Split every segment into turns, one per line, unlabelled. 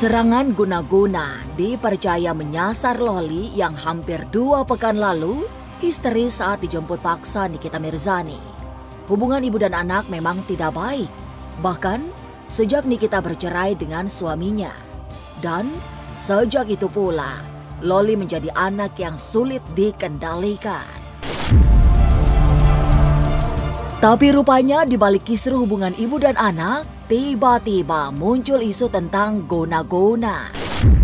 Serangan guna-guna dipercaya menyasar Loli yang hampir 2 pekan lalu histeris saat dijemput paksa Nikita Mirzani. Hubungan ibu dan anak memang tidak baik, bahkan sejak Nikita bercerai dengan suaminya. Dan sejak itu pula, Loli menjadi anak yang sulit dikendalikan. Tapi rupanya di balik kisruh hubungan ibu dan anak, tiba-tiba muncul isu tentang guna-guna.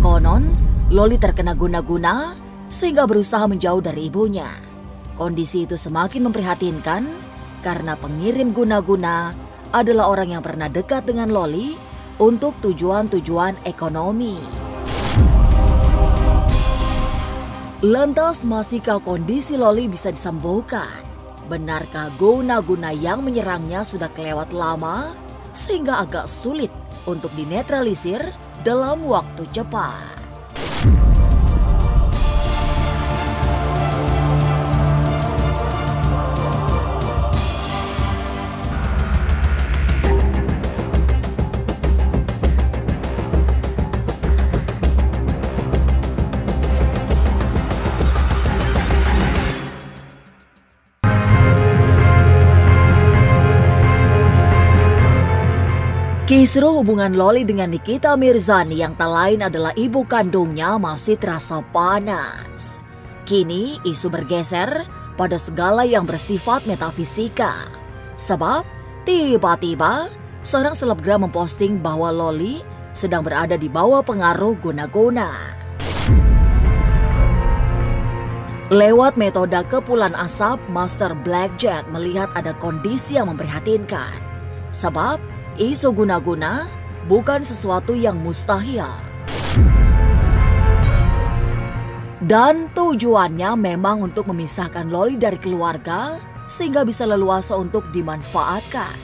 Konon, Loli terkena guna-guna sehingga berusaha menjauh dari ibunya. Kondisi itu semakin memprihatinkan karena pengirim guna-guna adalah orang yang pernah dekat dengan Loli untuk tujuan-tujuan ekonomi. Lantas, masihkah kondisi Loli bisa disembuhkan? Benarkah guna-guna yang menyerangnya sudah kelewat lama sehingga agak sulit untuk dinetralisir dalam waktu cepat? Kisruh hubungan Loli dengan Nikita Mirzani yang tak lain adalah ibu kandungnya masih terasa panas. Kini isu bergeser pada segala yang bersifat metafisika. Sebab tiba-tiba seorang selebgram memposting bahwa Loli sedang berada di bawah pengaruh guna-guna. Lewat metode kepulan asap, Master Blackjet melihat ada kondisi yang memprihatinkan. Sebab isu guna-guna bukan sesuatu yang mustahil. Dan tujuannya memang untuk memisahkan Loli dari keluarga sehingga bisa leluasa untuk dimanfaatkan.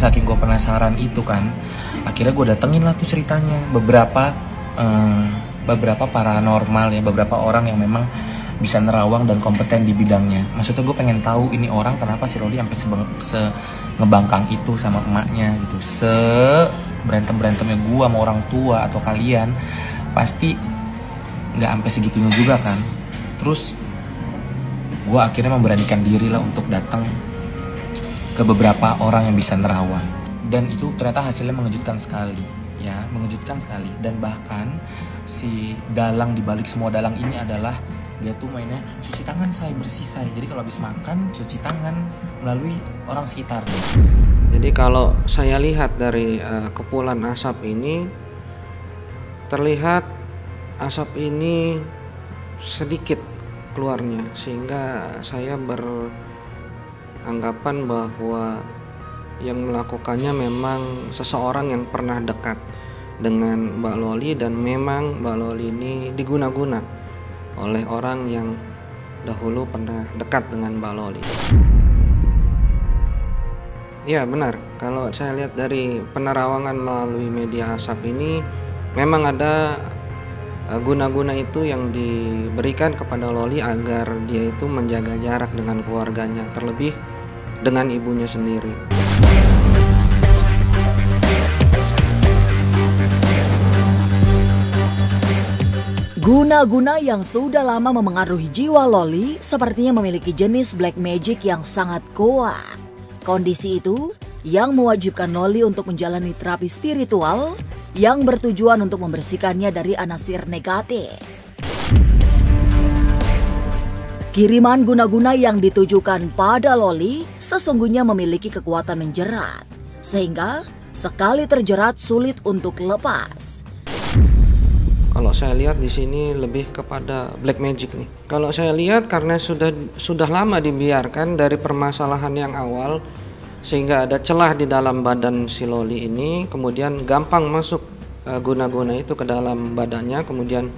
Saking gue penasaran itu kan, akhirnya gue datengin lah tuh ceritanya. Beberapa paranormal ya, beberapa orang yang memang bisa nerawang dan kompeten di bidangnya. Maksudnya gue pengen tahu ini orang kenapa si Loli sampai ngebangkang itu sama emaknya gitu. Berantem-berantemnya gue sama orang tua atau kalian pasti nggak sampai segitunya juga kan. Terus gue akhirnya memberanikan diri lah untuk datang ke beberapa orang yang bisa nerawang. Dan itu ternyata hasilnya mengejutkan sekali. Ya, mengejutkan sekali. Dan bahkan si dalang dibalik semua dalang ini adalah dia tuh mainnya cuci tangan bersih say. Jadi kalau habis makan cuci tangan melalui orang sekitarnya.
Jadi kalau saya lihat dari kepulan asap ini, terlihat asap ini sedikit keluarnya, sehingga saya beranggapan bahwa yang melakukannya memang seseorang yang pernah dekat dengan Mbak Loli, dan memang Mbak Loli ini diguna-guna oleh orang yang dahulu pernah dekat dengan Mbak Loli. Ya benar, kalau saya lihat dari penerawangan melalui media asap ini, memang ada guna-guna itu yang diberikan kepada Loli agar dia itu menjaga jarak dengan keluarganya, terlebih dengan ibunya sendiri.
Guna-guna yang sudah lama memengaruhi jiwa Loli sepertinya memiliki jenis black magic yang sangat kuat. Kondisi itu yang mewajibkan Loli untuk menjalani terapi spiritual yang bertujuan untuk membersihkannya dari anasir negatif. Kiriman guna-guna yang ditujukan pada Loli sesungguhnya memiliki kekuatan menjerat, sehingga sekali terjerat sulit untuk lepas.
Kalau saya lihat di sini lebih kepada black magic nih. Kalau saya lihat karena sudah lama dibiarkan dari permasalahan yang awal, sehingga ada celah di dalam badan si Loli ini, kemudian gampang masuk guna-guna itu ke dalam badannya, kemudian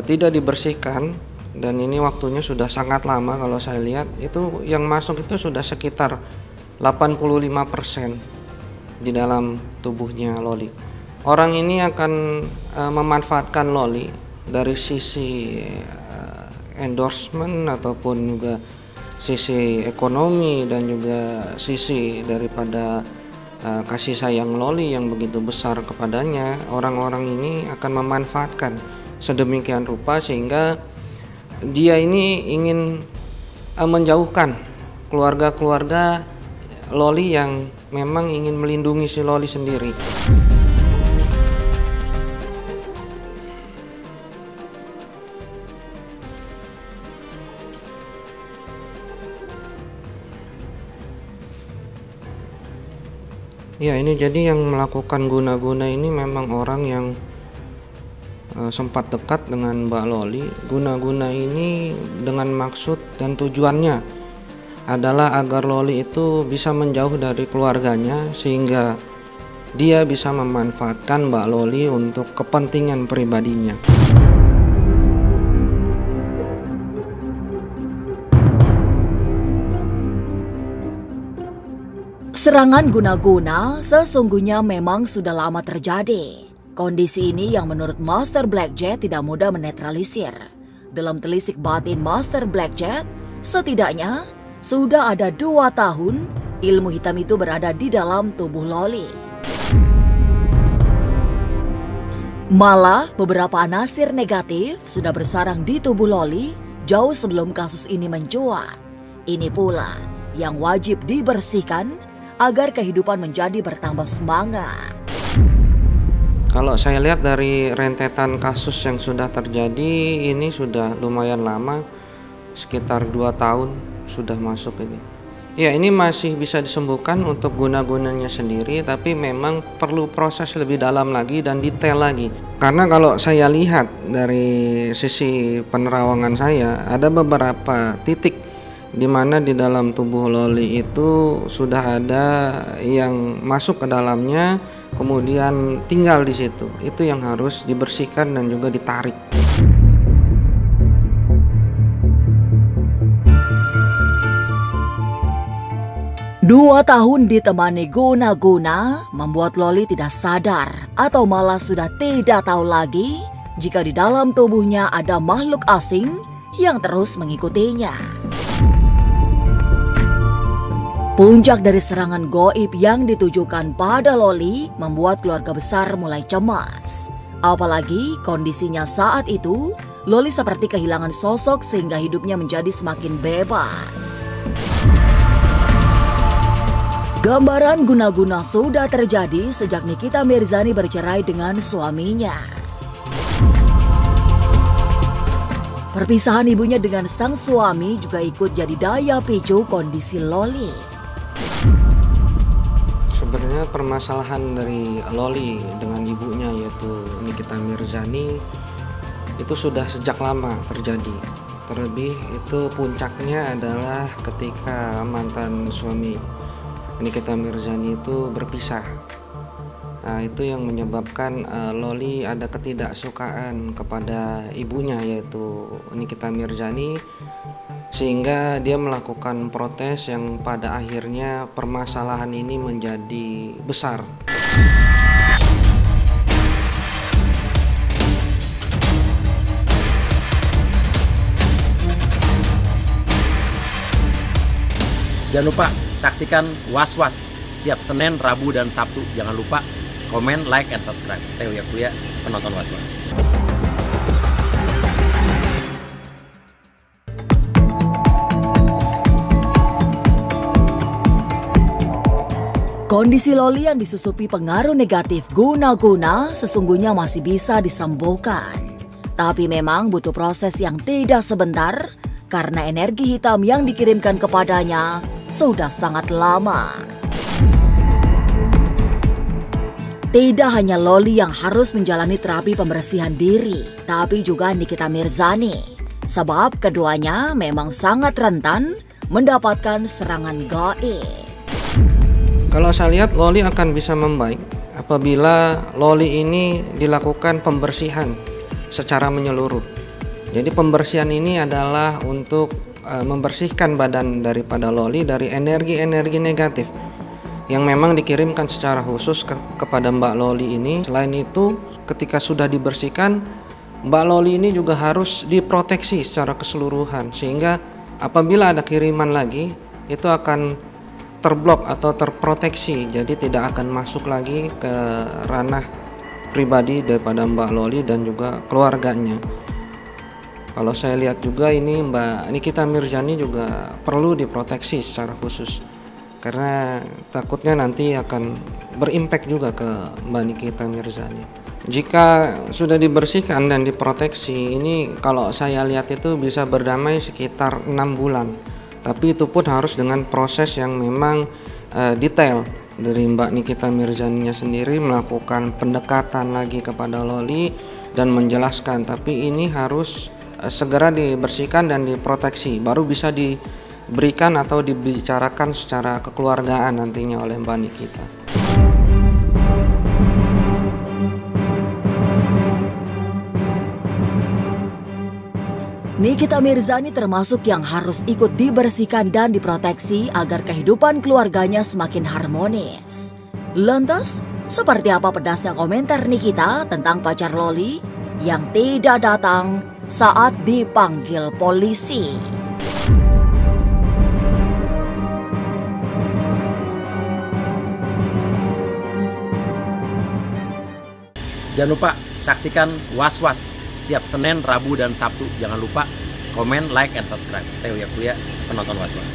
tidak dibersihkan, dan ini waktunya sudah sangat lama. Kalau saya lihat itu yang masuk itu sudah sekitar 85% di dalam tubuhnya Loli. Orang ini akan memanfaatkan Loli dari sisi endorsement ataupun juga sisi ekonomi dan juga sisi daripada kasih sayang Loli yang begitu besar kepadanya, orang-orang ini akan memanfaatkan sedemikian rupa sehingga dia ini ingin menjauhkan keluarga-keluarga Loli yang memang ingin melindungi si Loli sendiri. Ya, ini jadi yang melakukan guna-guna ini memang orang yang sempat dekat dengan Mbak Loli. Guna-guna ini dengan maksud dan tujuannya adalah agar Loli itu bisa menjauh dari keluarganya sehingga dia bisa memanfaatkan Mbak Loli untuk kepentingan pribadinya.
Serangan guna-guna sesungguhnya memang sudah lama terjadi. Kondisi ini yang menurut Master Blackjet tidak mudah menetralisir. Dalam telisik batin Master Blackjet, setidaknya sudah ada 2 tahun ilmu hitam itu berada di dalam tubuh Loli. Malah beberapa anasir negatif sudah bersarang di tubuh Loli jauh sebelum kasus ini mencuat. Ini pula yang wajib dibersihkan agar kehidupan menjadi bertambah semangat.
Kalau saya lihat dari rentetan kasus yang sudah terjadi, ini sudah lumayan lama, sekitar 2 tahun sudah masuk ini. Ya, ini masih bisa disembuhkan untuk guna-gunanya sendiri, tapi memang perlu proses lebih dalam lagi dan detail lagi. Karena kalau saya lihat dari sisi penerawangan saya, ada beberapa titik di mana di dalam tubuh Loli itu sudah ada yang masuk ke dalamnya, kemudian tinggal di situ. Itu yang harus dibersihkan dan juga ditarik.
Dua tahun ditemani guna-guna membuat Loli tidak sadar atau malah sudah tidak tahu lagi jika di dalam tubuhnya ada makhluk asing yang terus mengikutinya. Puncak dari serangan goib yang ditujukan pada Loli membuat keluarga besar mulai cemas. Apalagi kondisinya saat itu, Loli seperti kehilangan sosok sehingga hidupnya menjadi semakin bebas. Gambaran guna-guna sudah terjadi sejak Nikita Mirzani bercerai dengan suaminya. Perpisahan ibunya dengan sang suami juga ikut jadi daya picu kondisi Loli.
Sebenarnya permasalahan dari Loli dengan ibunya yaitu Nikita Mirzani itu sudah sejak lama terjadi. Terlebih itu puncaknya adalah ketika mantan suami Nikita Mirzani itu berpisah. Nah, itu yang menyebabkan Loli ada ketidaksukaan kepada ibunya yaitu Nikita Mirzani, sehingga dia melakukan protes yang pada akhirnya permasalahan ini menjadi besar.
Jangan lupa saksikan Was-Was setiap Senin, Rabu, dan Sabtu. Jangan lupa komen, like, and subscribe. Saya Uya Kuya, penonton Was-Was.
Kondisi Loli yang disusupi pengaruh negatif guna-guna sesungguhnya masih bisa disembuhkan. Tapi memang butuh proses yang tidak sebentar karena energi hitam yang dikirimkan kepadanya sudah sangat lama. Tidak hanya Loli yang harus menjalani terapi pembersihan diri, tapi juga Nikita Mirzani. Sebab keduanya memang sangat rentan mendapatkan serangan gaib.
Kalau saya lihat Loli akan bisa membaik apabila Loli ini dilakukan pembersihan secara menyeluruh. Jadi pembersihan ini adalah untuk membersihkan badan daripada Loli dari energi-energi negatif yang memang dikirimkan secara khusus kepada Mbak Loli ini. Selain itu, ketika sudah dibersihkan, Mbak Loli ini juga harus diproteksi secara keseluruhan sehingga apabila ada kiriman lagi itu akan terblok atau terproteksi, jadi tidak akan masuk lagi ke ranah pribadi daripada Mbak Loli dan juga keluarganya. Kalau saya lihat juga ini Mbak Nikita Mirzani juga perlu diproteksi secara khusus, karena takutnya nanti akan berimpact juga ke Mbak Nikita Mirzani. Jika sudah dibersihkan dan diproteksi, ini kalau saya lihat itu bisa berdamai sekitar 6 bulan. Tapi itu pun harus dengan proses yang memang detail dari Mbak Nikita Mirzaninya sendiri, melakukan pendekatan lagi kepada Loli dan menjelaskan. Tapi ini harus segera dibersihkan dan diproteksi, baru bisa diberikan atau dibicarakan secara kekeluargaan nantinya oleh Mbak Nikita.
Nikita Mirzani termasuk yang harus ikut dibersihkan dan diproteksi agar kehidupan keluarganya semakin harmonis. Lantas, seperti apa pedasnya komentar Nikita tentang pacar Loli yang tidak datang saat dipanggil polisi?
Jangan lupa saksikan Was Was setiap Senin, Rabu, dan Sabtu. Jangan lupa komen, like, and subscribe. Saya Uya Kuya, penonton Was Was.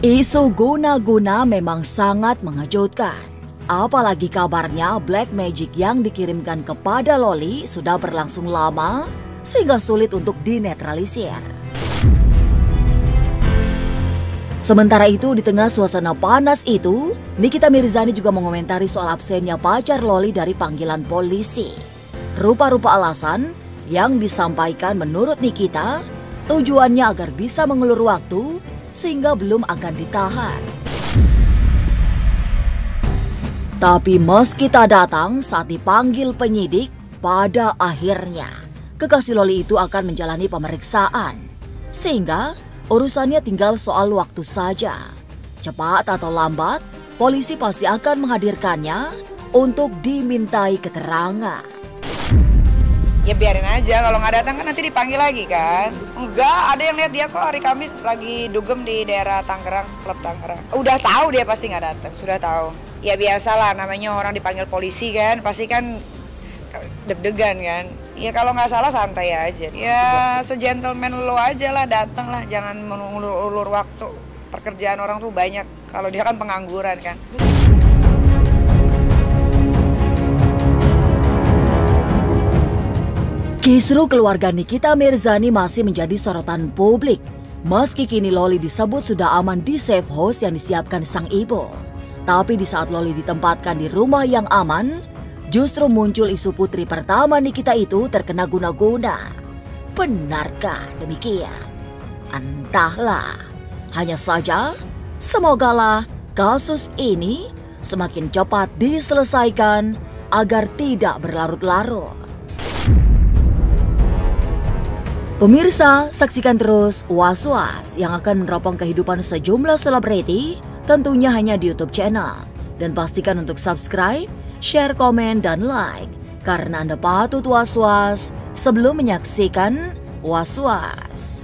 Isu guna-guna memang sangat mengejutkan. Apalagi kabarnya black magic yang dikirimkan kepada Loli sudah berlangsung lama sehingga sulit untuk dinetralisir. Sementara itu, di tengah suasana panas itu, Nikita Mirzani juga mengomentari soal absennya pacar Loli dari panggilan polisi. Rupa-rupa alasan yang disampaikan menurut Nikita, tujuannya agar bisa mengulur waktu sehingga belum akan ditahan. Tapi meski tak datang saat dipanggil penyidik, pada akhirnya kekasih Loli itu akan menjalani pemeriksaan. Sehingga urusannya tinggal soal waktu saja. Cepat atau lambat, polisi pasti akan menghadirkannya untuk dimintai keterangan.
Ya biarin aja, kalau nggak datang kan nanti dipanggil lagi kan. Enggak, ada yang lihat dia kok hari Kamis lagi dugem di daerah Tangerang, klub Tangerang. Udah tahu dia pasti nggak datang, sudah tahu. Ya biasalah, namanya orang dipanggil polisi kan, pasti kan deg-degan kan. Ya kalau nggak salah santai aja. Ya segentleman lo aja lah, datang lah, jangan mengulur-ulur waktu. Pekerjaan orang tuh banyak, kalau dia kan pengangguran kan.
Kisru keluarga Nikita Mirzani masih menjadi sorotan publik. Meski kini Loli disebut sudah aman di safe house yang disiapkan sang ibu. Tapi di saat Loli ditempatkan di rumah yang aman, justru muncul isu putri pertama Nikita itu terkena guna-guna. Benarkah demikian? Entahlah. Hanya saja, semogalah kasus ini semakin cepat diselesaikan agar tidak berlarut-larut. Pemirsa, saksikan terus Was Was yang akan meneropong kehidupan sejumlah selebriti, tentunya hanya di YouTube channel. Dan pastikan untuk subscribe, share, komen, dan like, karena Anda patut was-was sebelum menyaksikan Was Was.